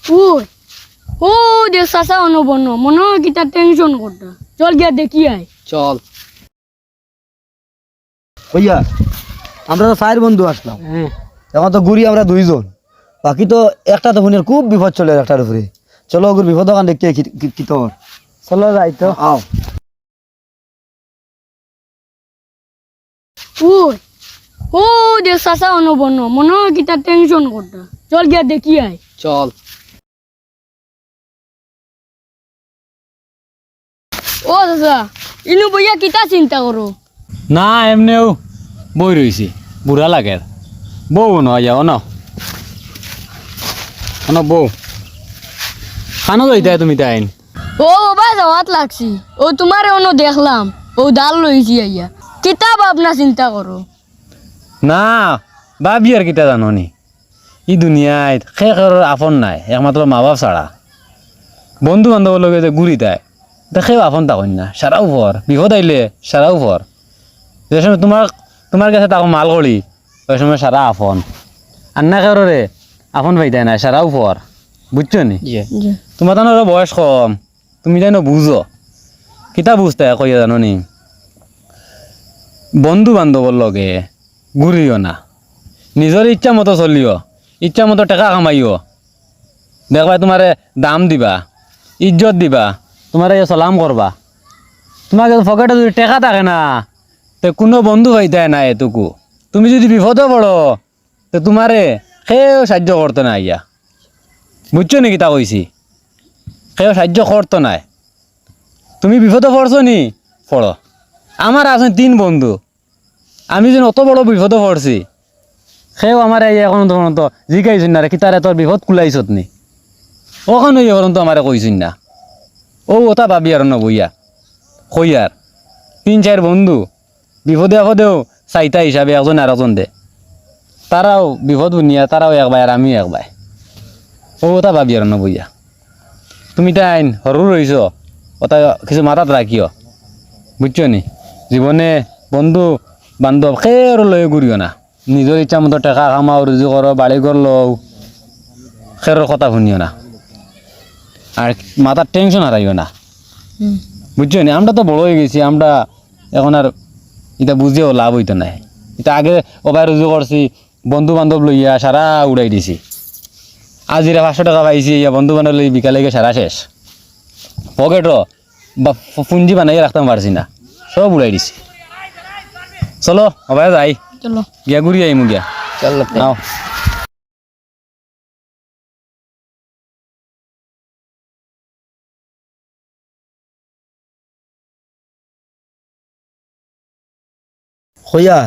ওই ও দে চাচা অনবন্য মনে হয় কি তার টেনশন করতা চল গিয়া দেখি আয় চল। ভাইয়া আমরা তো 4 বন্ধু আসলাম, এখন তো ঘুরি আমরা 2 জন, বাকি তো একটা তো বোনের খুব বিপদ চলে একটার উপরে। চলো ওগুর বিপদ ওখান দেখতে কি তোর চলো যাই তো। আও। ওই ও দে চাচা অনবন্য মনে হয় কি তার টেনশন করতা চল গিয়া দেখি আয় চল। ও চাচা ইনু বইয়া কিতা চিন্তা করো না এমনিও বই রয়েছি বুড়া লাগে বউ নয় যাও ন বউ খানো যাইতে তুমি তাইন ও বাবা যাওয়াত লাগছি ও তোমার অন্য দেখলাম ও ডাল লইছি আইয়া কিতা ভাবনা চিন্তা করো না বাবি আর কিটা জানো নি ই দুনিয়ায় খের আপন নাই একমাত্র মা বাপ ছাড়া বন্ধু বান্ধবের লগে যে ঘুরি দেয় দেখেও আপন তখন না সারাও ভর বিপদ আইলে সারাও ভর যে সময় তোমার কাছে তাকে মাল করি ওই সময় সারা আপন আর না খেরে আপন পাইতে নাই সারাও ভর বুঝছো নি তোমার তো বয়স কম তুমি জানো বুঝো কিতা বুঝতে কইয়া জানো নি বন্ধু বান্ধবর লগে ঘুরিও না নিজের ইচ্ছা মতো চলিও ইচ্ছা মতো টাকা কামাইও দেখবা তোমারে দাম দিবা ইজ্জত দিবা তোমারে সালাম করবা তোমাকে পকেটে যদি টাকা থাকে না তো কোনো বন্ধু হইতে না এটুকু তুমি যদি বিপদে পড়ো তো তোমারে সেও সাহায্য করতো না ইয়া বুঝছো নাকি তা কইছি সেও সাহায্য করতো নাই তুমি বিপদে পড়ছো নি পড়ো আমার আছে 3 বন্ধু আমি যেন অত বড় বিপদে পড়ছি সেও আমার এই এখন তো জিকাইছুন না রে কি তারে তোর বিপদ কুলাইছত নি ওখানে এখন তো আমার কইছুন না ও ওটা ভাবি আর নবইয়া কইয়ার 3-4 বন্ধু বিপদে আপদেও চাইতা হিসাবে একজন আর একজন দে তারাও বিপদ শুনিয়া তারাও এক ভাই আর আমিও এক ভাই ও ওটা ভাবি আর নবইয়া তুমি তাইন সরু রইছ ওটা কিছু মাথাত রাখিও বুঝছো নি জীবনে বন্ধু বান্ধব খের লয়ে ঘুরিও না নিজের ইচ্ছা মতো টাকা কামাও রুজি করো বাড়ি ঘর লও খেরের কথা শুনিও না আর মাথার টেনশন হারাইও না বুঝছো নি আমরা তো বড় হয়ে গেছি আমরা এখন আর এটা বুঝিও লাভ হইতো নাই এটা আগে ওবাই রুজি করছি বন্ধু বান্ধব লইয়া সারা উড়াই দিছি আজিরা 500 টাকা পাইছি ইয়া বন্ধু বান্ধব লই বিকালে গিয়ে সারা শেষ পকেটও বা পুঞ্জি বানাইয়া রাখতে পারছি না সব উড়াই দিছি চলো ওবাই যাই চলো গিয়া ঘুরি আইমু গিয়া চল নাও হইয়া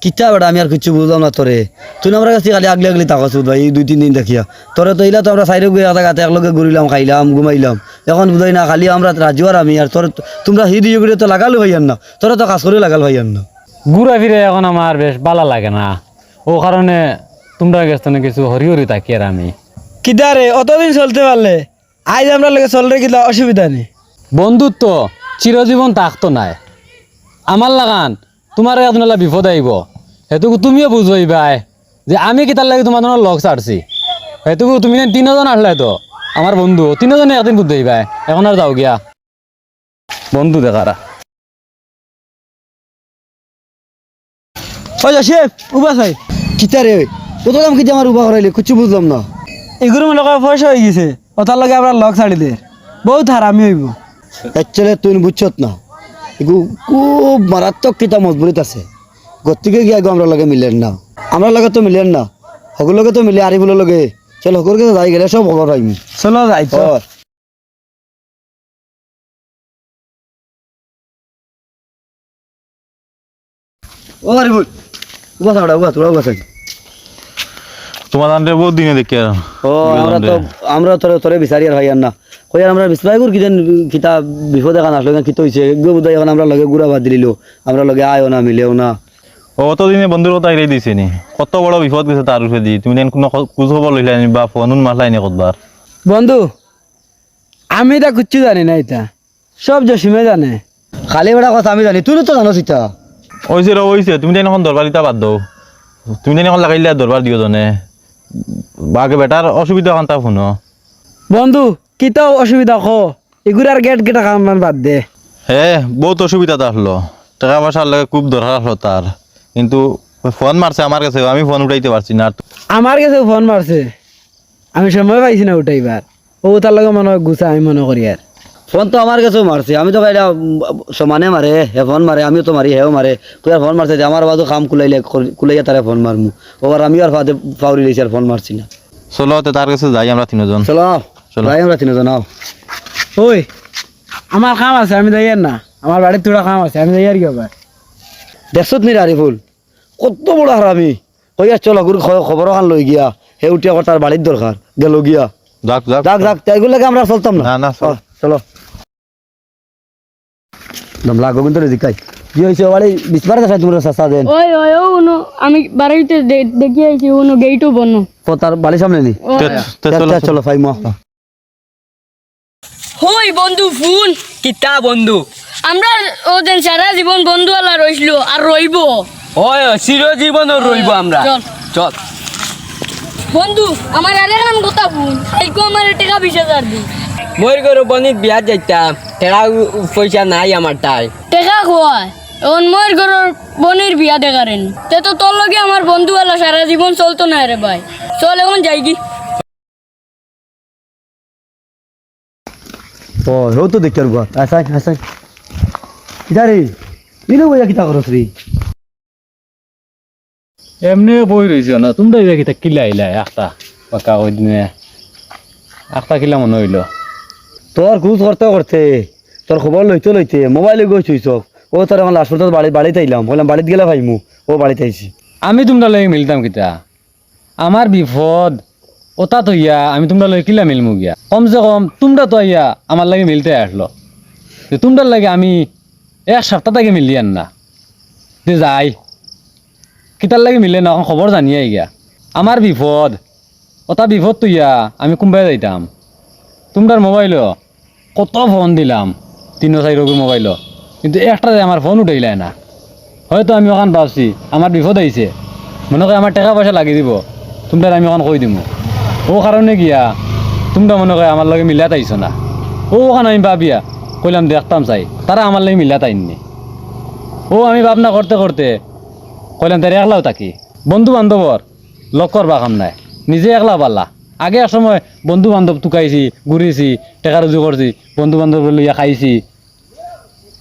কিতা বেটা আমি আর কিছু বুঝলাম না তোরে, তুই আমরা কাছে খালি আগলি আগলি তাকাছ ভাই 2-3 দিন দেখিয়া তোরে তো ইলা তো আমরা সাইরে গিয়ে গাতে একলগে ঘুরিলাম খাইলাম ঘুমাইলাম, এখন বুঝাই না খালি আমরা রাজু আর আমি আর তোর তোমরা হিদি করে তো লাগালো ভাইয়ান না, তোরা তো কাজ করে লাগাল ভাইয়ান না। ঘুরা ফিরে এখন আমার বেশ ভালো লাগে না ও কারণে তোমরা গেছো না কিছু হরি হরি থাকি আর আমি কিদা রে অতদিন চলতে পারলে আজ আমরা লগে চললে কিলা অসুবিধা নেই। বন্ধুত্ব চিরজীবন থাকতো নাই আমার লাগান তোমার আপনারা বিপদ আইব সেটুকু তুমিও বুঝবাই যে আমি কি তার লাগে তোমার জন্য লগ ছাড়ছি সেটুকু তুমি 3 জন আসলে তো আমার বন্ধু 3 জনে একদিন বুঝবাই এখন আর যাও গিয়া বন্ধু দেখারা ওই সে উবা চাই কিতা রে কত দাম কিতা আমার উবা করাইলে কিছু বুঝলাম না। এগুলো মনে করে পয়সা হয়ে গেছে ওটার লগে আমরা লগ ছাড়ি দে বহুত হারামি হইব। অ্যাকচুয়ালি তুই বুঝছত না এগু খুব মারাত্মক কিতা মজবুরিত আছে গতিকে গিয়া আমরা লগে মিলেন না, আমরা লগে তো মিলেন না সকল লগে তো মিলে আরিফুলের লগে চল সকল কাছে যাই গেলে সব খবর পাইমি। চলো যাই তো। ও আরিফুল উবা থাকড়া উবা তোরা উবা থাক। তোমার আনতে বহুত দিনে দেখি আর ও আমরা তোরে তোরে বিচারি আর ভাইয়ার না কই আর আমরা বিসবাইগুর কিদেন কিতা বিপদ এখন আসলো কিতা হইছে গো বুঝাই এখন আমরা লগে গুড়া বাদ দিলিলো আমরা লগে আয়ও না মিলেও না। অতদিনে বন্ধুর কথা এড়াই দিছে নি কত বড় বিপদ গেছে তার উপরে দি তুমি দেন কোনো খোঁজ খবর লইলানি বা ফোন মারলাইনি কতবার। বন্ধু আমি এটা কিচ্ছু জানি না, এটা সব জসিমে জানে। খালি বেড়া কথা আমি জানি তুই তো জানো সেটা ওইছে র ওইছে তুমি দেন এখন দরবার দিতা বাদ দাও তুমি দেন এখন লাগাইলে দরবার দিও জনে বাকে বেটার অসুবিধা এখন তা শুনো বন্ধু কিতাও অসুবিধা খ এগুলার গেট গেটা কাম বাদ দে হে বহুত অসুবিধা আসলো টাকা পয়সার লাগে খুব দরকার আসলো তার কিন্তু ফোন মারছে আমার কাছে আমি ফোন উঠাইতে পারছি না আমার কাছে ফোন মারছে আমি সময় পাইছি না উঠাইবার ও তার লগে মনে হয় গুছা আমি মনে করি আর ফোন তো আমার কাছেও মারছে আমি তো কাইলা সমানে মারে হে ফোন মারে আমিও তো মারি হেও মারে তোর ফোন মারছে যে আমার বাদও কাম কুলাইয়া তারে ফোন মারমু ওবার আমি আর ফাদে পাউরি লইছি আর ফোন মারছি না চলো তে তার কাছে যাই আমরা তিনজন চলো চলো। ভাই আমরা তিনজন আও ওই আমার কাম আছে আমি যাই আর না আমার বাড়ির তোরা কাম আছে আমি যাই আর কি আবার দেখছত নি আরিফুল কত বড় হারামি কইয়া চলো গুরু খবর খান লই গিয়া হে উঠিয়া তার বাড়ির দরকার গেল গিয়া যাক যাক যাক যাক এগুলোকে আমরা চলতাম না না, না, চল। চলো দম লাগো কিন্তু জিকাই কি হয়েছে বাড়ি বিস্মার দেখায় তোমরা সাসা দেন ওই ওই ও উনো আমি বাড়িতে দেখি আইছি উনো গেটও বন্ধ তার বাড়ির সামনে নি ও, চলো চলো ফাইমা হই বন্ধু ফোন কিতা বন্ধু আমরা ওদের সারা জীবন বন্ধু আলা রইছিল আর রইব ওই চিরজীবন রইব আমরা চল চল বন্ধু আমার আরেকখান কথা ফোন এইকো আমার টাকা 20,000 দি মই গরু বনিত বিয়াত যাইতাম তেরা পয়সা নাই আমার তাই টাকা খোয়ায় এখন মোর ঘরের বোনের বিয়া দেখারেন তে তো তোর লগে আমার বন্ধু আলা সারা জীবন চলতো না রে ভাই চল এখন যাই কি ও হেও তো দেখতে পারবো আসাই আসাই কিদারে ইনো বইয়া কিতা করছ রে এমনি বই রয়েছে না তোমরা এটা কিতা কিলা আইলা একটা পাকা ওই দিনে একটা কিলা মনে হইল তোর খুঁজ করতে করতে তোর খবর লইতে লইতে মোবাইলে গইছিস ও তোর আমার লাস্ট পর্যন্ত বাড়িতে আইলাম বললাম বাড়িতে গেলে ভাইমু ও বাড়িতে আইছি আমি তোমরা লগে মিলতাম কিতা আমার বিপদ ওটা তো ইয়া আমি তোমরা লগে কিলা মিলমু গিয়া কমসে কম তোমরা তো ইয়া আমার লাগে মিলতে আসলো তোমরা লাগে আমি এক সপ্তাহ থেকে মিলিয়ান না যে যাই কিতার লাগে মিলে না এখন খবর জানিয়ে গিয়া আমার বিপদ ওটা বিপদ তো ইয়া আমি কোনবাই যাইতাম তোমরার মোবাইলও কত ফোন দিলাম 3-4 রোগীর মোবাইলও কিন্তু একটা আমার ফোন উঠাইলাই না হয়তো আমি ওখান ভাবছি আমার বিপদ আইছে মনে হয় আমার টাকা পয়সা লাগি দিব তোমরা আমি ওখান কই দিমু ও কারণে গিয়া তোমরা মনে হয় আমার লগে মিলাত আইছো না ও ওখানে আমি ভাবিয়া কইলাম দেখতাম চাই তারা আমার লাগে মিলাত আইননি ও আমি ভাবনা করতে করতে কইলাম তার একলাও থাকি বন্ধু বান্ধবর লগ করবা কাম নাই নিজে একলা পারলা আগে এক সময় বন্ধু বান্ধব টুকাইছি ঘুরিছি টেকা রুজু করছি বন্ধু বান্ধব লইয়া খাইছি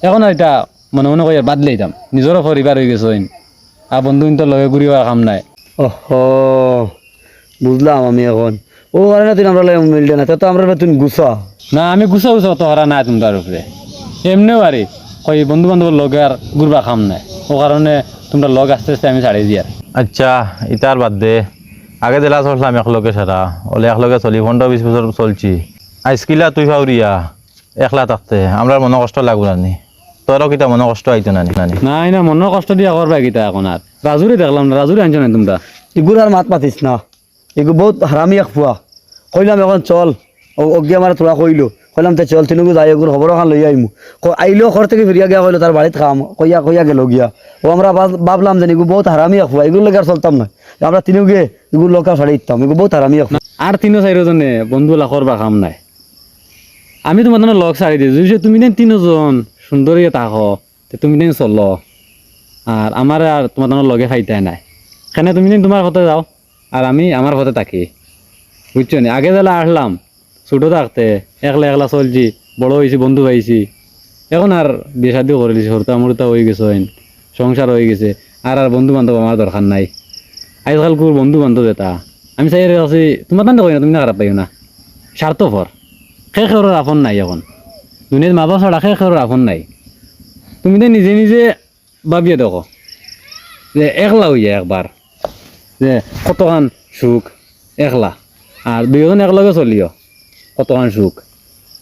এখন আর এটা মনে মনে কই আর বাদ লইতাম নিজেরও পরিবার হয়ে গেছে আর বন্ধু কিন্তু লগে ঘুরিবার কাম নাই ওহো বুঝলাম আমি এখন ও আরে না তুই আমরা মিলতে না তো আমরা তুই গুছা না আমি গুছা গুছা অত হারা নাই তোমার উপরে এমনিও আরে কই বন্ধু বান্ধবের লগে আর ঘুরবা কাম নাই ও কারণে তোমরা লগ আস্তে আস্তে আমি ছাড়ি দিয়ার আচ্ছা ইতার বাদ দে আগে জেলা চললাম একলগে সারা ওলে একলগে চলি 15-20 বছর চলছি আজকিলা তুই ভাউরিয়া একলা থাকতে আমরা মনে কষ্ট লাগু নানি তোরও কিতা মনে কষ্ট আইতো নানি নানি নাই না মনে কষ্ট দিয়া করবা গীতা এখন আর রাজুরি দেখলাম না রাজুরি আনছো না তোমরা এগুলো আর মাত মাতিস না এগুলো বহুত হারামি এক ফুয়া কইলাম এখন চল অজ্ঞে আমার তোরা কইলো কইলাম তে চল তিনগু যাই এগুলো খবর খান লই আইমু আইলেও ঘর থেকে ফিরিয়া গিয়া কইলো তার বাড়িতে খাম কইয়া কইয়া গেল গিয়া ও আমরা ভাবলাম যে এগুলো বহুত হারামি এক ফুয়া এগুলো লেগে আর চলতাম না আমরা তিনগে এগুলো লোক ছাড়ি দিতাম এগুলো বহুত হারামি এক ফুয়া আর 3-4 জনে বন্ধু লাখর বা কাম নাই আমি তোমার জন্য লগ ছাড়ি দিয়েছি যে তুমি দেন 3 জন সুন্দর ইয়ে থাকো তুমি দেন চলো আর আমার আর তোমার জন্য লগে খাইতে নাই সেখানে তুমি দেন তোমার পথে যাও আর আমি আমার পথে থাকি বুঝছো নি আগে জেলা আসলাম ছোটো থাকতে একলা একলা চলছি বড় হয়েছি বন্ধু পাইছি এখন আর বিয়ে শাদি করে দিছি সরতা মরতা হয়ে গেছে সংসার হয়ে গেছে আর আর বন্ধু বান্ধব আমার দরকার নাই আজকাল কোর বন্ধু বান্ধব এটা আমি চাই আছি তোমার তান্তে কই না তুমি না খারাপ পাইও না স্বার্থপর খের আপন নাই এখন দুনিয়ার মা বাবা ছাড়া খের আপন নাই তুমি তো নিজে নিজে ভাবিয়ে দেখো যে একলা হয়ে যায় একবার যে কতখান সুখ একলা আর দুইজন একলগে চলিও কতখান সুখ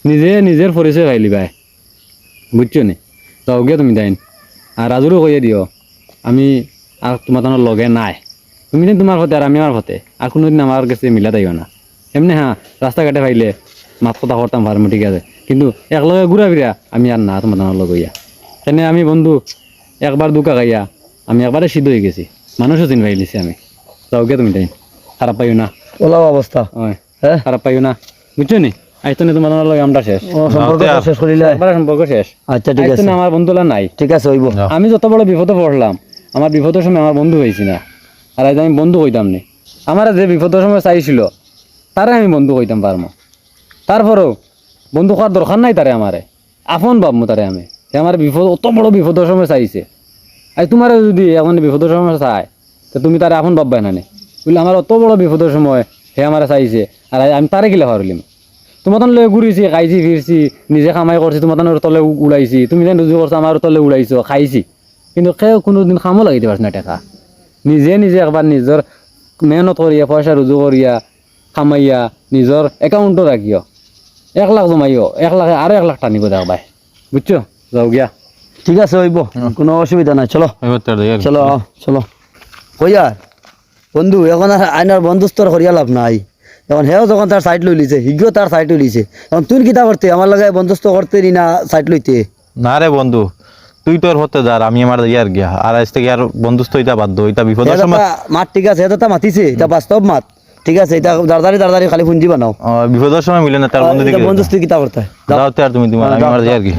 নিজে নিজের পরিচয় পাইলি ভাই বুঝছো নি যাও গিয়ে তুমি তাইন আর রাজুরও কইয়ে দিও আমি আর তোমার তোমার লগে নাই তুমি দিন তোমার হতে আর আমি আমার হতে আর কোনোদিন আমার কাছে মিলা তাইও না এমনি হ্যাঁ রাস্তাঘাটে পাইলে মাত কথা করতাম পারমু ঠিক আছে কিন্তু একলগে ঘুরা ফিরা আমি আর না তোমার তোমার লগ হইয়া সেনে আমি বন্ধু একবার দুকা গাইয়া আমি একবারে সিদ্ধ হয়ে গেছি মানুষও চিন পাইলিছি আমি যাও গিয়ে তুমি তাই খারাপ পাইও না ওলাও অবস্থা হয় হ্যাঁ খারাপ পাইও না বুঝছো নি আইতো না তোমার লগে আমরা শেষ ও সম্পর্কটা শেষ করিলে আমার সম্পর্ক শেষ আচ্ছা ঠিক আইতো আছে না আমার বন্ধুলা নাই ঠিক আছে হইব আমি যত বড় বিপদে পড়লাম আমার বিপদের সময় আমার বন্ধু হয়েছি না আর আজ আমি বন্ধু হইতাম নি আমার যে বিপদের সময় চাইছিল তারে আমি বন্ধু হইতাম পারমো তারপরেও বন্ধু হওয়ার দরকার নাই তারে আমারে আপন ভাবমো তারে আমি সে আমার বিপদ অত বড় বিপদের সময় চাইছে আর তোমারও যদি এখন বিপদের সময় চায় তো তুমি তারে আপন ভাববাই না নে বুঝলে আমার অত বড় বিপদের সময় সে আমার চাইছে আর আমি তারে গিলা হারলিম তোমার লয়ে ঘুরিছি খাইছি ফিরছি নিজে কামাই করছি তোমার তলে উড়াইছি তুমি যেন রুজু করছো আমার তলে উড়াইছো খাইছি কিন্তু কেউ কোনোদিন খামো লাগাইতে পারছে না টাকা নিজে নিজে একবার নিজের মেহনত করিয়া পয়সা রুজু করিয়া খামাইয়া নিজের একাউন্টও রাখিও 1 লাখ জমাইও 1 লাখে আরো 1 লাখ টানিব দেখবাই বুঝছো যাও গিয়া ঠিক আছে হইব কোনো অসুবিধা নাই চলো এবার তোর দেখি আর কি। চলো চলো কইয়া বন্ধু এখন আর আইনার বন্ধুস্তর করিয়া লাভ নাই এখন হেও যখন তার সাইড লই লিছে হিগিও তার সাইড লই লিছে এখন তুই কিতা করতে আমার লাগে বন্ধুস্ত করতে নি না সাইড লইতে না রে বন্ধু তুই তোর হতে যার আমি আমার ইয়ার গিয়া আর আজ থেকে আর বন্ধুত্ব হইতা বাধ্য হইতা বিপদের সময় মাত ঠিক আছে এটা মাতিছে এটা বাস্তব মাত ঠিক আছে এটা দাঁড়াদারি খালি পুঞ্জি বানাও বিপদের সময় মিলে না তার বন্ধু দিকে বন্ধুস্ত কিতা করতে যাও তে আর তুমি তোমার আমি আমার ইয়ার কি